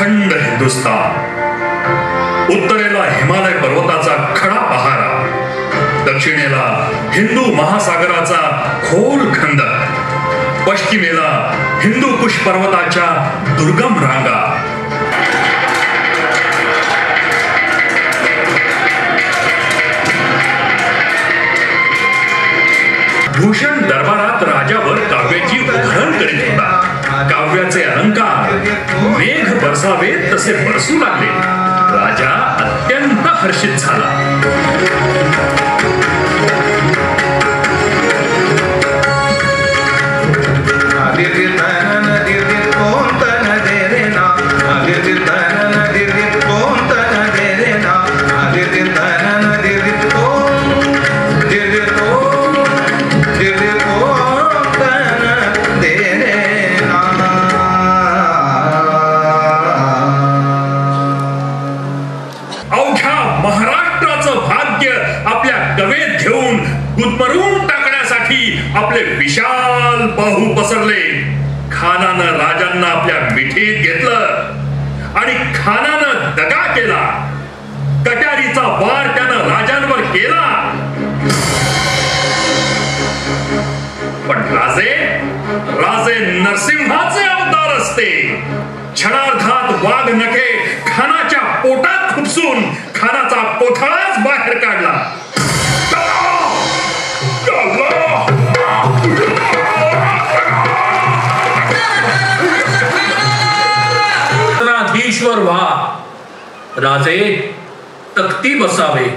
अखंड हिंदुस्थान, उत्तरेला हिमालय पर्वताचा खडा पहारा, दक्षिणेला हिंदू महासागराचा खोल खंदक, पश्चिमेला हिंदू कुश पर्वताच्या दुर्गम रांगा, भूषण दरबारात राजावर काव्याची उधळण करीत होता. काव्याचे अलंकार मेघ बरसावे तसे बरसू लागले. राजा अत्यंत हर्षित झाला. महाराष्ट्राचं भाग्य आपल्या गवेत घेऊन गुदमरून टाकण्यासाठी आपले विशाल बाहू पसरले. खानानं राजांना आपल्या मिठीत घेतलं आणि खानानं दगा केला. कट्यारीचा वार त्यानं राजांवर केला. पण राजे नरसिंहाचे अवतार असते. क्षणार्धात वाघ नखे खानाच्या पोटात खुपसून खानाचा कोथळाच बाहेर काढला. ईश्वर व्हा, राजे तख्ती बसावे.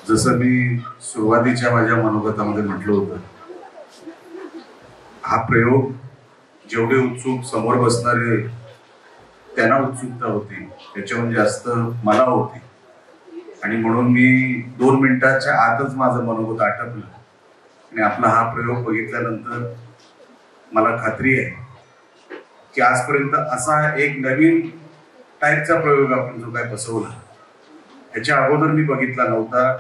जसं मी सुरुवातीच्या माझ्या मनोगतामध्ये म्हटलं होतं, हा प्रयोग जेवढे उत्सुक समोर बसणारे त्यांना उत्सुकता होती त्याच्याहून जास्त मला होती. आणि म्हणून मी 2 मिनिटाच्या आतच माझं मनोगत आटपलं. आणि आपला हा प्रयोग बघितल्यानंतर मला खात्री आहे की आजपर्यंत असा एक नवीन टाईपचा प्रयोग आपण जो काय बसवला ह्याच्या अगोदर मी बघितला नव्हता.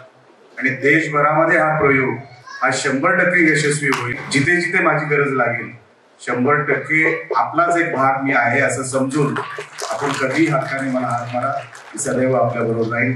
आणि देशभरामध्ये हा प्रयोग हा 100% यशस्वी होईल. जिथे जिथे माझी गरज लागेल 100% आपलाच एक भाग मी आहे असं समजून आपण कधी हक्काने मला हात मारा. सदैव आपल्या बरोबर राहील.